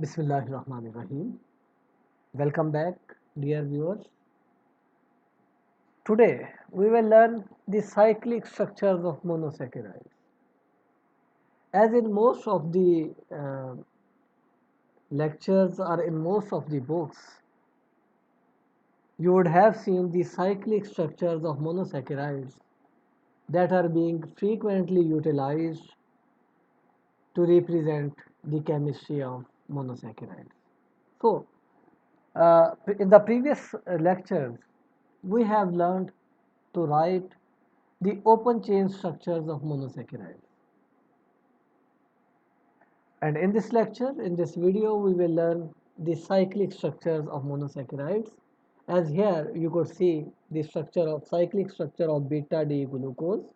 Bismillahirrahmanirrahim. Welcome back, dear viewers. Today we will learn the cyclic structures of monosaccharides. As in most of the lectures or in most of the books, you would have seen the cyclic structures of monosaccharides that are being frequently utilized to represent the chemistry of monosaccharides. So, in the previous lectures, we have learned to write the open chain structures of monosaccharides. And in this lecture, in this video, we will learn the cyclic structures of monosaccharides. As here you could see the cyclic structure of beta D glucose,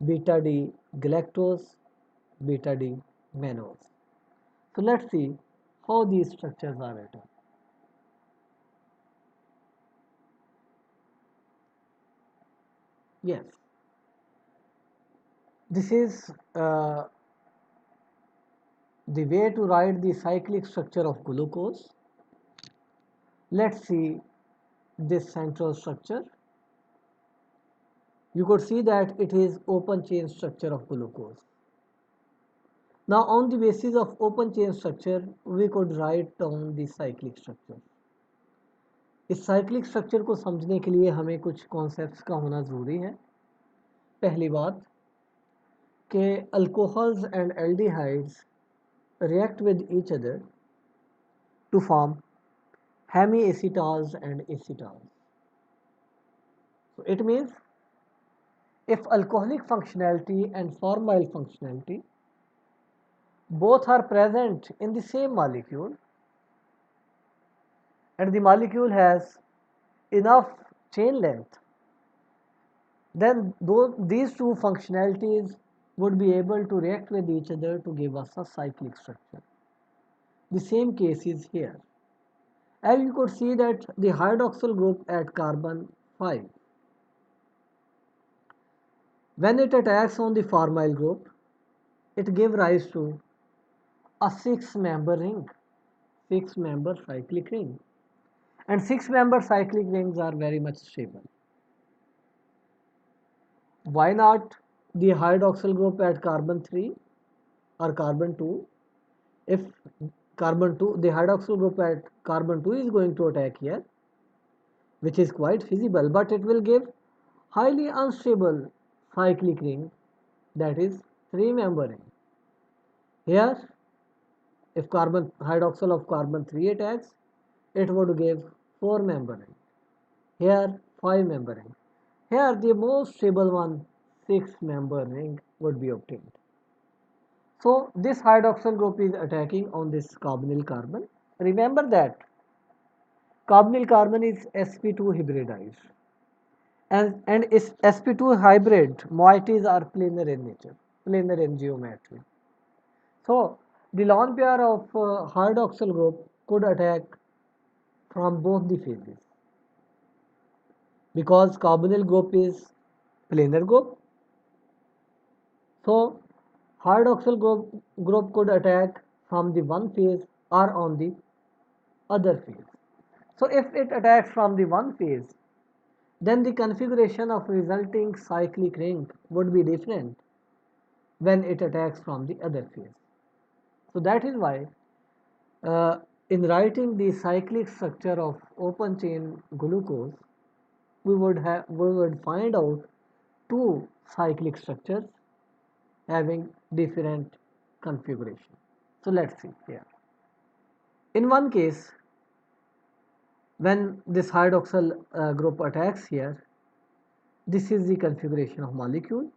beta D galactose, beta D mannose. So let's see how these structures are written. Yes, this is the way to write the cyclic structure of glucose. Let's see this central structure. You could see that it is open chain structure of glucose. Now on the basis of open chain structure, we could write down the cyclic structure. इस cyclic structure को समझने के लिए हमें कुछ concepts का होना ज़रूरी है. पहली बात कि alcohols and aldehydes react with each other to form hemiacetals and acetals. So it means if alcoholic functionality and formyl functionality both are present in the same molecule and the molecule has enough chain length, then these two functionalities would be able to react with each other to give us a cyclic structure. The same case is here. As you could see that the hydroxyl group at carbon 5, when it attacks on the formyl group, it gives rise to a 6-member ring, 6-member cyclic ring. And 6-member cyclic rings are very much stable. Why not the hydroxyl group at carbon 3 or carbon 2? If the hydroxyl group at carbon 2 is going to attack here, which is quite feasible, but it will give highly unstable cyclic ring, that is 3-member ring. Here, if hydroxyl of carbon 3 attacks, it would give 4-member ring. Here, 5-member ring. Here, the most stable one, 6-member ring would be obtained. So, this hydroxyl group is attacking on this carbonyl carbon. Remember that carbonyl carbon is sp2 hybridized. And its sp2 hybrid moieties are planar in nature, planar in geometry. So, the lone pair of hydroxyl group could attack from both the phases because carbonyl group is planar group. So, hydroxyl group could attack from the one phase or on the other phase. So, if it attacks from the one phase, then the configuration of resulting cyclic ring would be different when it attacks from the other phase. So, that is why in writing the cyclic structure of open chain glucose, we would find out two cyclic structures having different configuration. So let's see here. In one case, when this hydroxyl group attacks here, this is the configuration of molecule,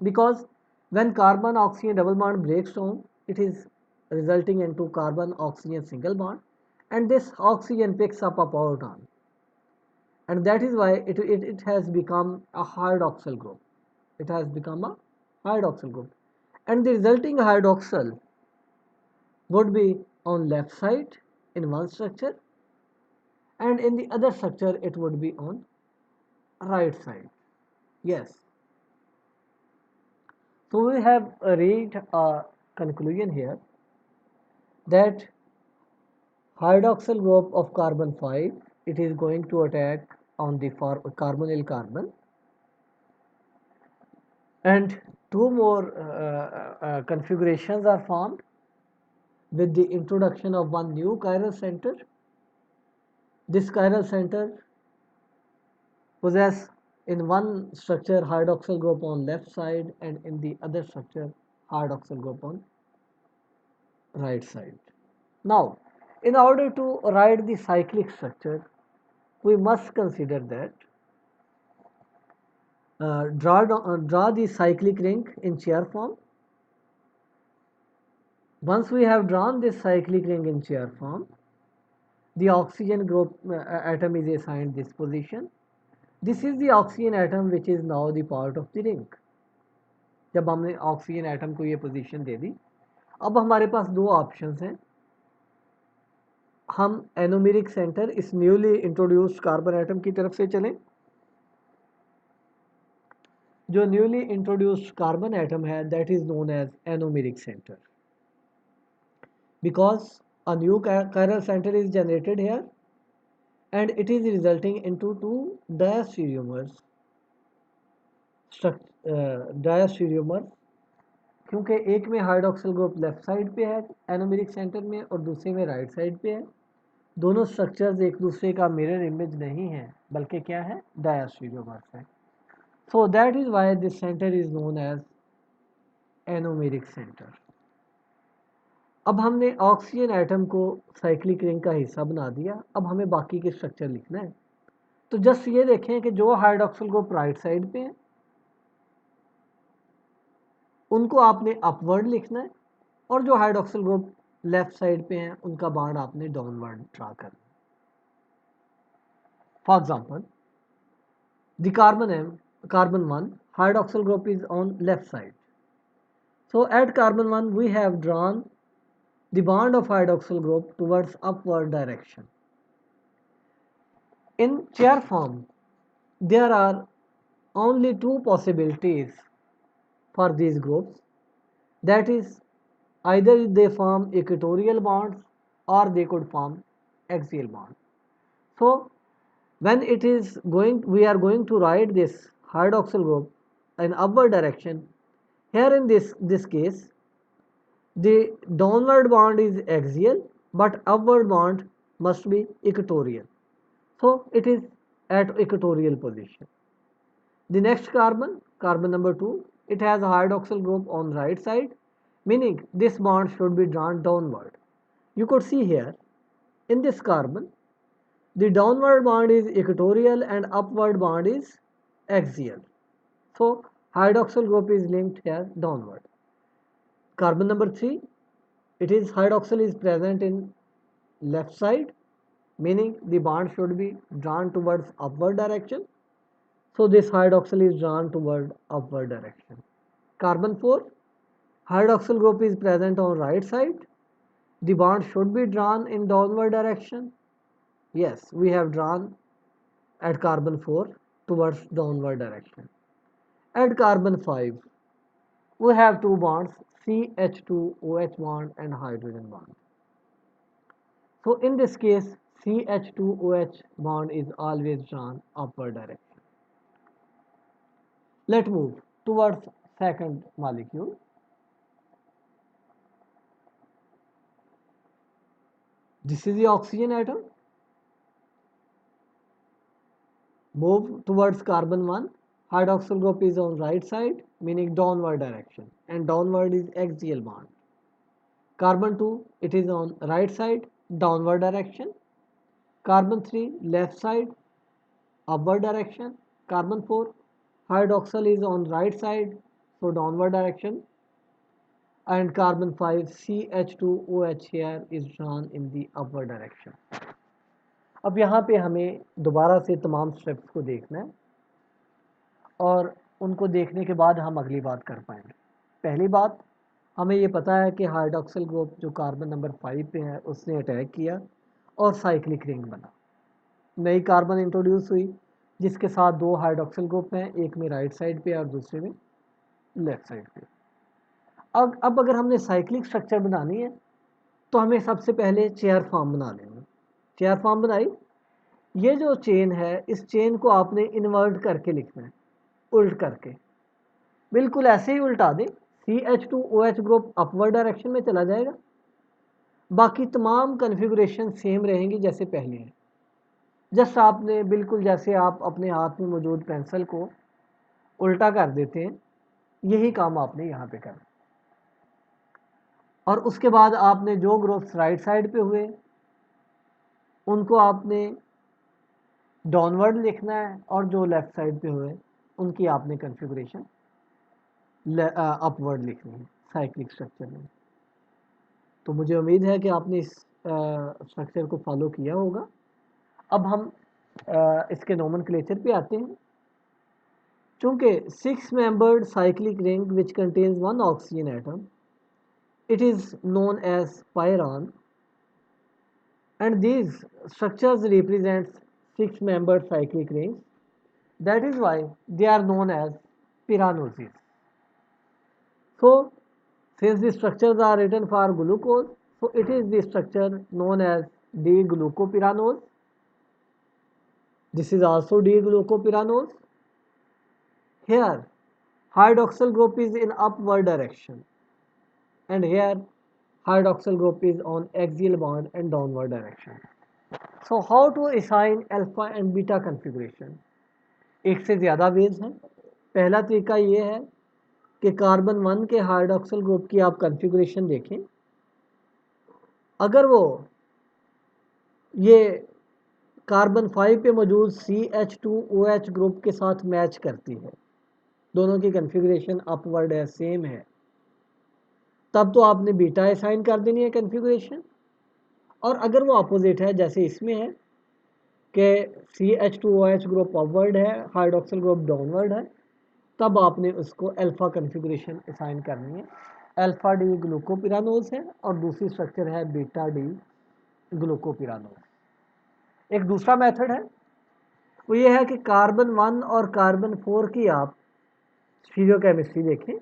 because when carbon oxygen double bond breaks down, it is resulting into carbon oxygen single bond, and this oxygen picks up a proton, and that is why it has become a hydroxyl group. It has become a hydroxyl group, and the resulting hydroxyl would be on left side in one structure, and in the other structure it would be on right side. Yes. So we have reached a conclusion here that hydroxyl group of carbon 5, it is going to attack on the carbonyl carbon, and two more configurations are formed with the introduction of one new chiral center. This chiral center possess in one structure hydroxyl group on left side and in the other structure hydroxyl group on right side. Now, in order to write the cyclic structure, we must consider that draw the cyclic ring in chair form. Once we have drawn this cyclic ring in chair form, the oxygen group atom is assigned this position. This is the oxygen atom which is now the part of the ring. जब हमने oxygen atom को ये position दे दी, अब हमारे पास दो options हैं. हम anomeric centre इस न्यूली इंट्रोड्यूस्ड कार्बन एटम की तरफ से चलें. जो न्यूली इंट्रोड्यूस्ड कार्बन एटम है that is known as anomeric centre, because a new chiral center is generated here and it is resulting into two diastereomers. Diastereomers क्योंकि एक में हाइड्रोक्सिल ग्रुप लेफ्ट साइड पे है एनोमेरिक सेंटर में और दूसरे में राइट साइड पे है. दोनों स्ट्रक्चर्स एक दूसरे का मिरर इमेज नहीं है बल्कि क्या है, डायस्टेरियोमर्स है. So that is why this centre is known as anomeric centre. अब हमने ऑक्सीजन एटम को साइक्लिक रिंग का हिस्सा बना दिया. अब हमें बाकी के स्ट्रक्चर लिखना है. तो जस्ट ये देखें कि जो हाइड्रोक्सिल ग्रुप राइट साइड पे है उनको आपने अपवर्ड लिखना है और जो हाइड्रोक्सिल ग्रुप लेफ्ट साइड पे हैं उनका बांड आपने डाउनवर्ड ड्रा करना है. For example the carbon 1 hydroxyl group is on left side. So at carbon 1 we have drawn the bond of hydroxyl group towards upward direction. In chair form there are only two possibilities for these groups, that is either they form equatorial bonds or they could form axial bonds. So when it is we are going to write this hydroxyl group in upward direction. Here in this case the downward bond is axial but upward bond must be equatorial. So it is at equatorial position. The next carbon number 2, it has a hydroxyl group on right side, meaning this bond should be drawn downward. You could see here in this carbon the downward bond is equatorial and upward bond is axial. So hydroxyl group is linked here downward. Carbon number 3, it is hydroxyl is present in left side, meaning the bond should be drawn towards upward direction. So this hydroxyl is drawn toward upward direction. Carbon 4, hydroxyl group is present on right side. The bond should be drawn in downward direction. Yes, we have drawn at carbon 4 towards downward direction. At carbon 5, we have two bonds, CH2OH bond and hydrogen bond. So in this case, CH2OH bond is always drawn upward direction. Let's move towards second molecule. This is the oxygen atom. Move towards carbon 1. Hydroxyl group is on right side, meaning downward direction, and downward is axial bond. Carbon 2, it is on right side, downward direction. Carbon 3, left side, upward direction. Carbon 4, hydroxyl is on right side, so downward direction. And carbon 5, CH2OH here is drawn in the upward direction. अब यहाँ पे हमें दोबारा से तमाम steps को देखना है और उनको देखने के बाद हम अगली बात कर पाएंगे. पहली बात, हमें ये पता है कि हाइड्रोक्सिल ग्रुप जो कार्बन नंबर 5 पे है उसने अटैक किया और साइक्लिक रिंग बना. नई कार्बन इंट्रोड्यूस हुई जिसके साथ दो हाइड्रोक्सिल ग्रुप हैं, एक में राइट साइड पे और दूसरे में लेफ्ट साइड पे. अब अगर हमने साइक्लिक स्ट्रक्चर बनानी है तो हमें सबसे पहले चेयर फॉर्म बना लेंगे। चेयर फॉर्म बनाई, ये जो चेन है इस चेन को आपने इन्वर्ट करके लिखना है, उल्ट करके, बिल्कुल ऐसे ही उल्टा दें। CH2OH ग्रुप अपवर्ड डायरेक्शन में चला जाएगा, बाकी तमाम कन्फिगुरेशन सेम रहेंगी जैसे पहले हैं। जस्ट आपने बिल्कुल जैसे आप अपने हाथ में मौजूद पेंसिल को उल्टा कर देते हैं, यही काम आपने यहाँ पे करना। और उसके बाद आपने जो ग्रुप्स राइट साइड पे हुए उनको आपने डाउनवर्ड लिखना है, और जो लेफ्ट साइड पे हुए उनकी आपने कन्फिगुरेशन अपवर्ड लिखनी है साइक्लिक स्ट्रक्चर में। तो मुझे उम्मीद है कि आपने इस स्ट्रक्चर को फॉलो किया होगा। अब हम इसके नोमेनक्लेचर पे आते हैं। चूंकि 6 membered cyclic ring which contains 1 oxygen atom, it is known as pyrron, and these structures represent 6-membered cyclic rings. That is why they are known as pyranoses. So since the structures are written for glucose, so it is the structure known as D-glucopyranose. This is also D-glucopyranose. Here hydroxyl group is in upward direction, and here hydroxyl group is on axial bond and downward direction. So how to assign alpha and beta configuration? एक से ज़्यादा veg हैं। पहला तरीका ये है कि carbon 1 के हाइड्रोक्सिल ग्रुप की आप कन्फिगुरेशन देखें, अगर वो ये कार्बन 5 पे मौजूद CH2OH ग्रुप के साथ मैच करती है, दोनों की कन्फिगुरेशन अपवर्ड है, सेम है, तब तो आपने बीटा असाइन कर देनी है कन्फिगुरेशन। और अगर वो अपोजिट है जैसे इसमें है कि CH2OH ग्रुप अपवर्ड है, हाइड्रोक्सिल ग्रुप डाउनवर्ड है, तब आपने उसको अल्फा कन्फिगुरेशन असाइन करनी है। अल्फा डी ग्लूकोपिरानोज है और दूसरी स्ट्रक्चर है बीटा डी ग्लूकोपिरानोज। एक दूसरा मेथड है, वो ये है कि कार्बन 1 और कार्बन 4 की आप स्टीरियोकेमिस्ट्री देखें।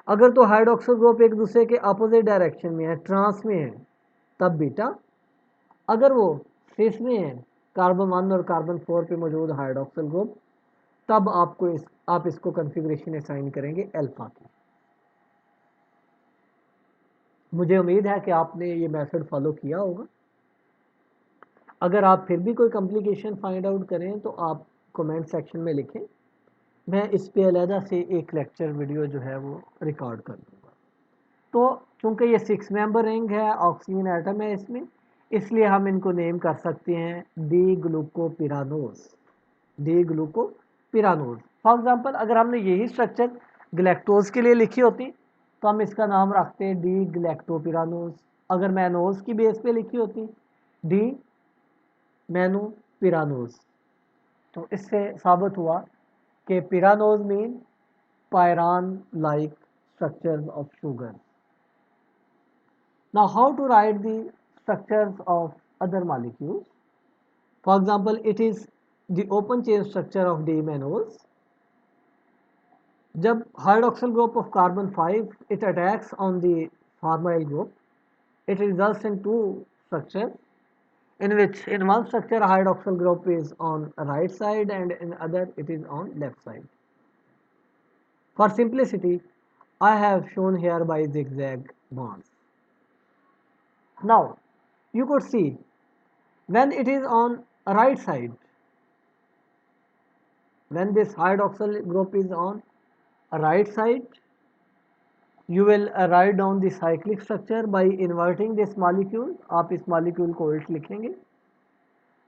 अगर तो हाइड्रोक्सिल ग्रुप एक दूसरे के अपोजिट डायरेक्शन में है, ट्रांस में है, तब बीटा। अगर वो सिस में है, कार्बन 1 और कार्बन 4 पे मौजूद हाइड्रोक्सिल ग्रुप, तब आप इसको कन्फिगरेशन असाइन करेंगे अल्फा की। मुझे उम्मीद है कि आपने ये मेथड फॉलो किया होगा। अगर आप फिर भी कोई कॉम्प्लिकेशन फाइंड आउट करें तो आप कमेंट सेक्शन में लिखें, मैं इस पे अलहदा से एक लेक्चर वीडियो जो है वो रिकॉर्ड कर दूँगा। तो चूँकि ये 6 मेंबर रिंग है, ऑक्सीजन एटम है इसमें, इसलिए हम इनको नेम कर सकते हैं डी ग्लूकोपिरानोज। डी ग्लूकोपिरानोज। फॉर एग्जांपल अगर हमने यही स्ट्रक्चर गैलेक्टोज के लिए लिखी होती तो हम इसका नाम रखते हैं डी गैलेक्टोपिरानोज। अगर मैनोज की बेस पे लिखी होती डी मैनोपिरानोज। तो इससे साबित हुआ कि pyranose mean pyran like structures of sugar. Now how to write the structures of other molecules? For example, it is the open chain structure of D-mannose. जब hydroxyl group of carbon 5 it attacks on the pharmyl group, it results in two structures, in which in one structure hydroxyl group is on right side and in other it is on left side. For simplicity, I have shown here by zigzag bonds. Now you could see when it is on right side, when this hydroxyl group is on right side, you will write down the cyclic structure by inverting this molecule. आप इस molecule को उल्ट लिखेंगे,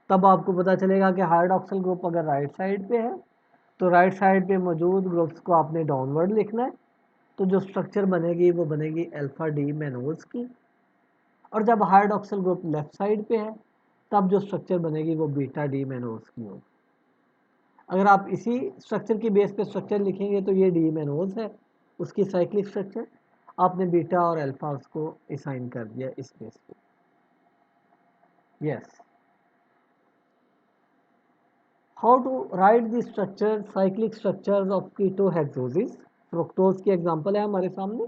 तब आपको पता चलेगा कि हाइड्रोक्सिल ग्रुप अगर राइट साइड पे है तो राइट साइड पे मौजूद ग्रुप्स को आपने डाउनवर्ड लिखना है। तो जो स्ट्रक्चर बनेगी वो बनेगी अल्फा डी मैनोज की। और जब हाइड्रोक्सिल ग्रुप लेफ्ट साइड पे है तब जो स्ट्रक्चर बनेगी वो बीटा डी मैनोज की होगी। अगर आप इसी स्ट्रक्चर की बेस पे स्ट्रक्चर लिखेंगे तो ये डी मैनोज है, उसकी साइक्लिक स्ट्रक्चर, आपने बीटा और अल्फा उसको असाइन कर दिया इस बेस पे। Yes, how to write the structure cyclic structures of ketohexoses. Fructose की एग्जांपल है हमारे सामने।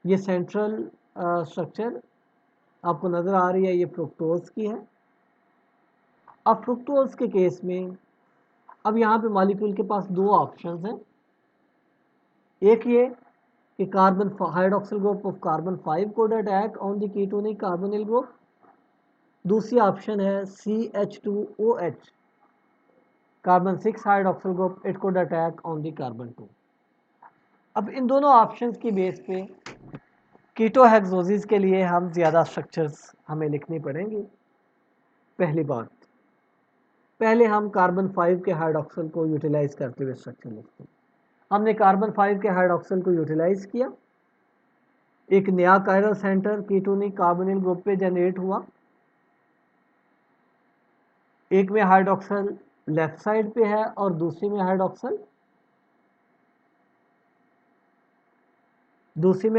ये सेंट्रल स्ट्रक्चर आपको नज़र आ रही है, ये फ्रुक्टोज की है। अब फ्रुक्टोज के केस में अब यहाँ पे मॉलिक्यूल के पास दो ऑप्शंस हैं। एक ये कि carbon hydroxyl group of carbon 5 code attack on the ketonic carbonyl group. दूसरी ऑप्शन है CH2OH carbon 6 hydroxyl group, it code attack on the carbon 2। अब इन दोनों ऑप्शंस की बेस पे कीटोहेक्सोसिस के लिए हम ज़्यादा स्ट्रक्चर्स हमें लिखनी पड़ेंगी। पहली बात, पहले हम कार्बन 5 के हाइड्रोक्सिल को यूटिलाइज करते हुए स्ट्रक्चर लिखते हैं। हमने कार्बन 5 के हाइड्रोक्सिल को यूटिलाइज किया, एक नया chiral centre ketonic carbonyl group पे जनरेट हुआ। एक में हाइड्रोक्सिल लेफ्ट साइड पे है और दूसरी में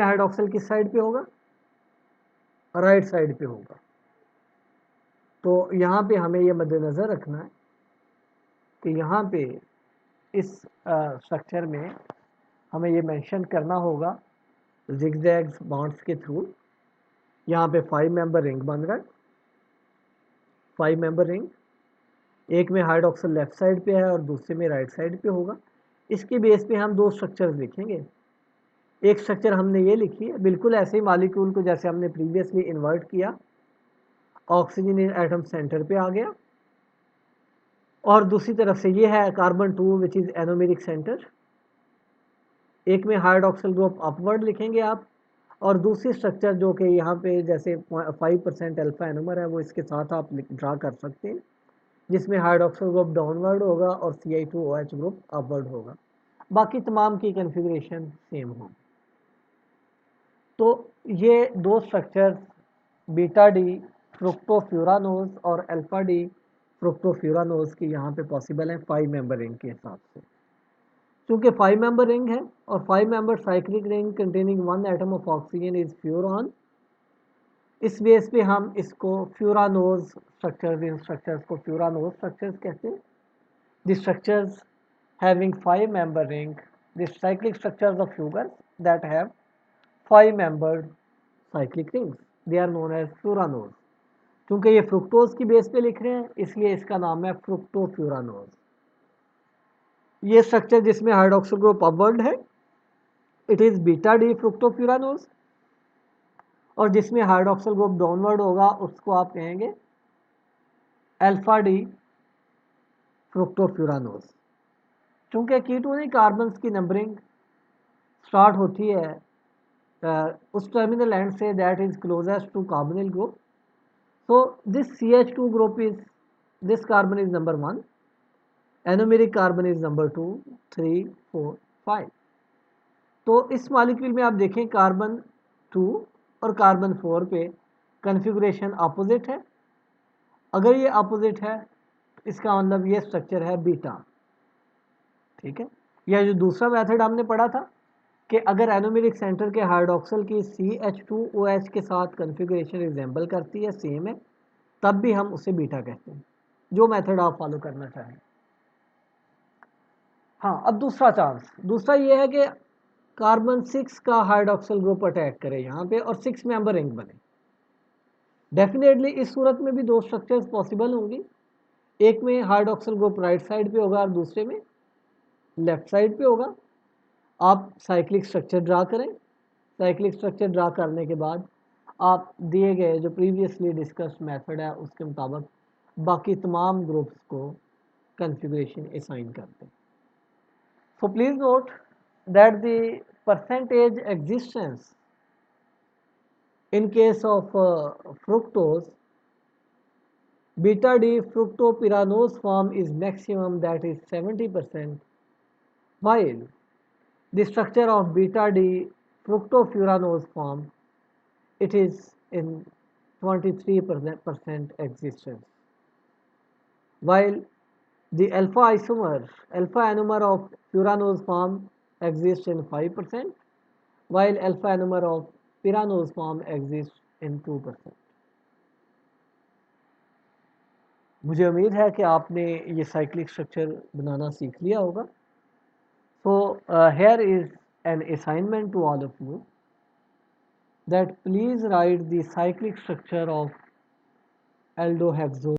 हाइड्रोक्सिल किस साइड पे होगा? राइट साइड पे होगा। तो यहाँ पे हमें ये मद्देनज़र रखना है कि यहाँ पे इस स्ट्रक्चर में हमें ये मेंशन करना होगा जिगजैग्स बॉन्ड्स के थ्रू। यहाँ पे 5 मेंबर रिंग बन रहा है, 5 मेंबर रिंग। एक में हाइड्रोक्सिल लेफ्ट साइड पे है और दूसरे में राइट साइड पे होगा। इसके बेस पे हम दो स्ट्रक्चर्स लिखेंगे। एक स्ट्रक्चर हमने ये लिखी है, बिल्कुल ऐसे ही मॉलिक्यूल को जैसे हमने प्रीवियसली इन्वर्ट किया, ऑक्सीजन एटम सेंटर पे आ गया, और दूसरी तरफ से ये है carbon 2 which is anomeric centre. एक में हाइड्रोक्सिल ग्रुप अपवर्ड लिखेंगे आप, और दूसरी स्ट्रक्चर जो कि यहाँ पे जैसे 5% अल्फा एनोमर है वो इसके साथ आप ड्रा कर सकते हैं, जिसमें हाइड्रोक्सिल ग्रुप डाउनवर्ड होगा और CH2OH ग्रुप अपवर्ड होगा। बाकी तमाम की कन्फिग्रेशन सेम होगी। तो ये दो स्ट्रक्चर्स बीटा डी फ्रुक्टोफ्यूरानोज और अल्फा डी फ्रुक्टोफ्यूरानोज की यहाँ पे पॉसिबल है 5 मेंबर रिंग के हिसाब से। क्योंकि 5 मेंबर रिंग है और 5 member cyclic ring containing 1 atom of oxygen is furan, इस बेस पे हम इसको फ्यूरानोज स्ट्रक्चर्स, इन स्ट्रक्चर्स को फ्यूरानोज स्ट्रक्चर्स कहते हैं। The structures having 5 member ring, the cyclic structures of sugars that have 5 membered cyclic rings, they are known as furanose. क्योंकि ये fructose की बेस पे लिख रहे हैं इसलिए इसका नाम है फ्रुक्टोफ्यूरानोज। ये स्ट्रक्चर जिसमें हाइड्रोक्सिल ग्रुप अपवर्ड है इट इज बीटा डी फ्रुक्टोफ्यूरानोज, और जिसमें हाइड्रोक्सिल ग्रुप डाउनवर्ड होगा उसको आप कहेंगे अल्फा डी फ्रुक्टोफ्यूरानोज। चूंकि कीटोनिक कार्बन्स की नंबरिंग स्टार्ट होती है उस टर्मिनल एंड से that is closest to carbonyl group, so this CH2 group is, this carbon is number 1, anomeric carbon is number 2, 3, 4, 5। तो इस मॉलिक्यूल में आप देखें कार्बन 2 और कार्बन 4 पे कन्फिगरेशन अपोजिट है। अगर ये अपोजिट है तो इसका मतलब ये स्ट्रक्चर है बीटा। ठीक है, यह जो दूसरा मेथड हमने पढ़ा था कि अगर एनोमेरिक सेंटर के हाइड्रोक्सिल की CH2OH के साथ कन्फिगरेशन रिजेंबल करती है, सेम है, तब भी हम उसे बीटा कहते हैं, जो मेथड आप फॉलो करना चाहें। हाँ, अब दूसरा चांस, दूसरा ये है कि कार्बन 6 का हाइड्रोक्सिल ग्रुप अटैक करे यहाँ पे और 6 मेंबर रिंग बने। डेफिनेटली इस सूरत में भी दो स्ट्रक्चर्स पॉसिबल होंगी, एक में हाइड्रोक्सिल ग्रुप राइट साइड पे होगा और दूसरे में लेफ्ट साइड पे होगा। आप साइक्लिक स्ट्रक्चर ड्रा करें, साइक्लिक स्ट्रक्चर ड्रा करने के बाद आप दिए गए जो प्रीवियसली डिस्कस्ड मेथड है उसके मुताबिक बाकी तमाम ग्रुप्स को कन्फिगरेशन असाइन करते हैं। So please note that the percentage existence in case of fructose, beta D fructopyranose form is maximum, that is 70%, while the structure of beta D fructofuranoose form it is in 23% existence, while the alpha enomer of furanose form exists in 5%, while alpha enomer of pyranose form exists in 2%। मुझे उम्मीद है कि आपने ये cyclic structure बनाना सीख लिया होगा। So here is an assignment to all of you that please write the cyclic structure of aldohexose.